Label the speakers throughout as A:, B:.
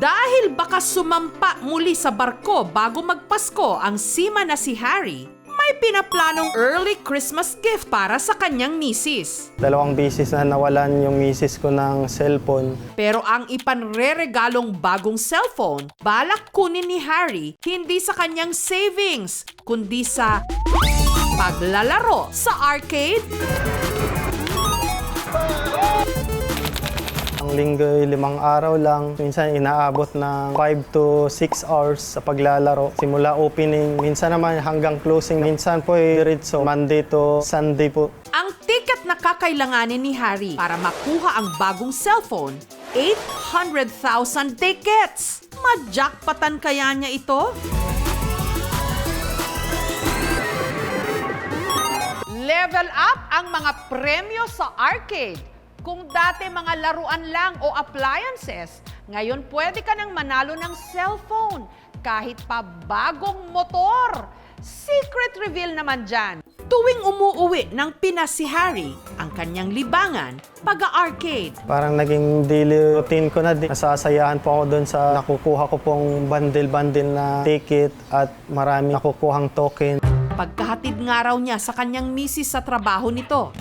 A: Dahil baka sumampa muli sa barko bago magpasko ang seaman na si Harry, may pinaplanong early Christmas gift para sa kanyang misis.
B: 2 beses na nawalan yung misis ko ng cellphone.
A: Pero ang ipanreregalong bagong cellphone, balak kunin ni Harry hindi sa kanyang savings, kundi sa paglalaro sa arcade.
B: Ang linggo 5 araw lang. Minsan inaabot ng 5 to 6 hours sa paglalaro. Simula opening, minsan naman hanggang closing. Minsan po diretso Monday to Sunday po.
A: Ang ticket na kakailanganin ni Harry para makuha ang bagong cellphone, 800,000 tickets. Ma-jackpotan kaya niya ito? Level up ang mga premyo sa arcade. Kung dati mga laruan lang o appliances, ngayon pwede ka nang manalo ng cellphone, kahit pa bagong motor. Secret reveal naman dyan. Tuwing umuuwi ng Pinas si Harry, ang kanyang libangan, pag-arcade.
B: Parang naging daily routine ko na din. Nasasayahan po ako doon sa nakukuha ko pong bundle-bundle na ticket at marami nakukuhang token.
A: Pagkahatid nga raw niya sa kanyang misis sa trabaho nito,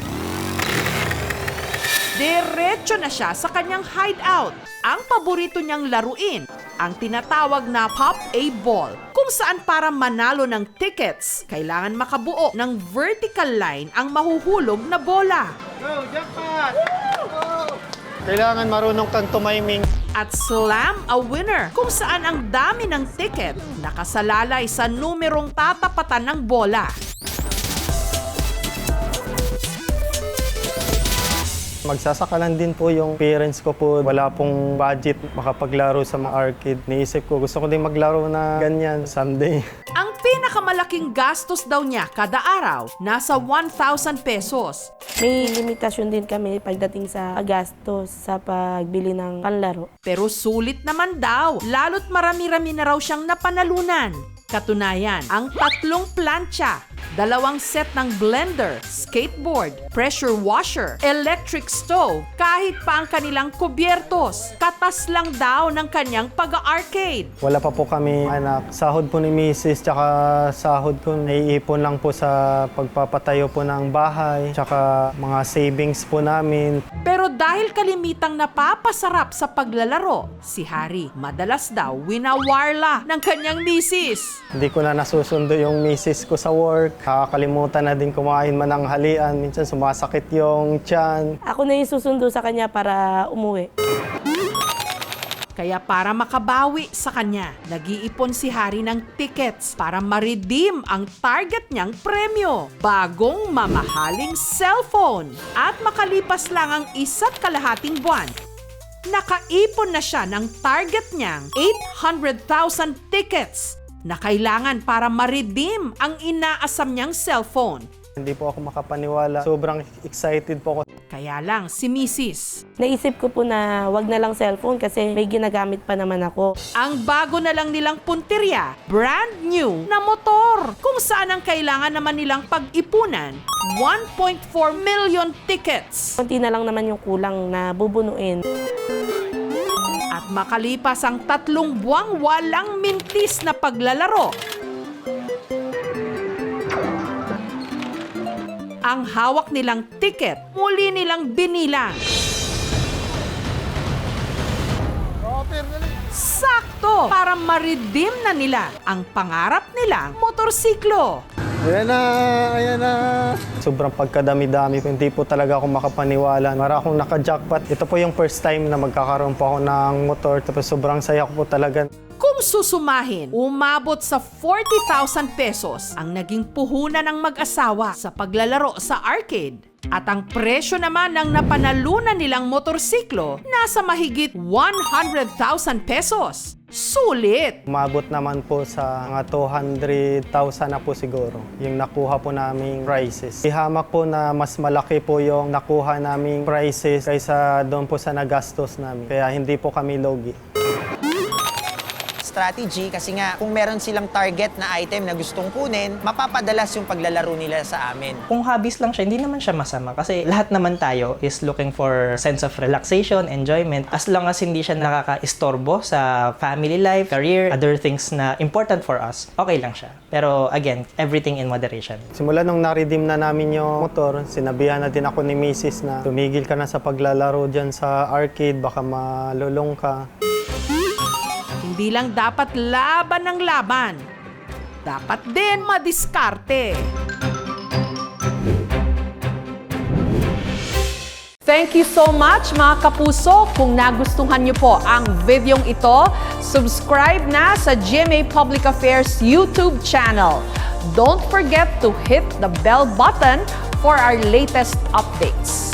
A: diretso na siya sa kanyang hideout. Ang paborito niyang laruin, ang tinatawag na Pop-A-Ball, kung saan para manalo ng tickets, kailangan makabuo ng vertical line ang mahuhulog na bola.
B: Go, jackpot! Kailangan marunong kang tumiming.
A: At slam a winner, kung saan ang dami ng ticket nakasalalay sa numerong tatapatan ng bola.
B: Magsasakalan din po yung parents ko po. Wala pong budget makapaglaro sa mga arcade. Naisip ko, gusto ko din maglaro na ganyan someday.
A: Ang pinakamalaking gastos daw niya kada araw, nasa 1,000 pesos.
C: May limitasyon din kami pagdating sa gastos sa pagbili ng panlaro.
A: Pero sulit naman daw, lalo't marami-rami na raw siyang napanalunan. Katunayan, ang 3 plancha, 2 set ng blender, skateboard, pressure washer, electric stove, kahit pa ang kanilang kubyertos, katas lang daw ng kanyang pag-arcade.
B: Wala pa po kami anak. Sahod po ni Mrs. tsaka sahod ko naiipon lang po sa pagpapatayo po ng bahay tsaka mga savings po namin.
A: Pero dahil kalimitang napapasarap sa paglalaro, si Harry madalas daw winawarla ng kanyang misis.
B: Hindi ko na nasusundo yung misis ko sa work. Kakalimutan na din kumain man ng halian. Minsan sumasakit yung tiyan.
C: Ako na yung susundo sa kanya para umuwi.
A: Kaya para makabawi sa kanya, nag-iipon si Harry ng tickets para ma-redeem ang target niyang premyo. Bagong mamahaling cellphone. At makalipas lang ang 1.5 buwan, nakaipon na siya ng target niyang 800,000 tickets na kailangan para ma-redeem ang inaasam niyang cellphone.
B: Hindi po ako makapaniwala. Sobrang excited po ako.
A: Kaya lang si Mrs.
C: Naisip ko po na wag na lang cellphone kasi may ginagamit pa naman ako.
A: Ang bago na lang nilang punteriya, brand new na motor, kung saan ang kailangan naman nilang pag-ipunan, 1.4 million tickets.
C: Konti na lang naman yung kulang na bubunuin.
A: At makalipas ang 3 buwang walang mintis na paglalaro, ang hawak nilang ticket, muli nilang binilang. Sakto! Para ma-redeem na nila ang pangarap nilang motorsiklo.
B: Ayan na! Ayan na! Sobrang pagkadami-dami. Hindi po talaga ako makapaniwala. Mara akong naka-jackpot. Ito po yung first time na magkakaroon po ako ng motor. Tapos sobrang saya ko po talaga.
A: Kung susumahin, umabot sa 40,000 pesos ang naging puhunan ng mag-asawa sa paglalaro sa arcade. At ang presyo naman ng napanalunan nilang motorsiklo nasa mahigit 100,000 pesos. Sulit!
B: Umabot naman po sa mga 200,000 na po siguro yung nakuha po naming prizes. Ihamak po na mas malaki po yung nakuha naming prizes kaysa doon po sa nagastos namin. Kaya hindi po kami logi.
D: strategy kasi nga kung meron silang target na item na gustong kunin, mapapadalas yung paglalaro nila sa amin.
E: Kung hobbies lang siya, hindi naman siya masama kasi lahat naman tayo is looking for sense of relaxation, enjoyment. As long as hindi siya nakaka-istorbo sa family life, career, other things na important for us, okay lang siya. Pero again, everything in moderation.
B: Simula nung na-redeem na namin yung motor, sinabihan na din ako ni Mrs. na tumigil ka na sa paglalaro dyan sa arcade, baka malulong ka.
A: Hindi lang dapat laban ng laban, dapat din madiskarte. Thank you so much mga kapuso. Kung nagustuhan niyo po ang videong ito, subscribe na sa GMA Public Affairs YouTube channel. Don't forget to hit the bell button for our latest updates.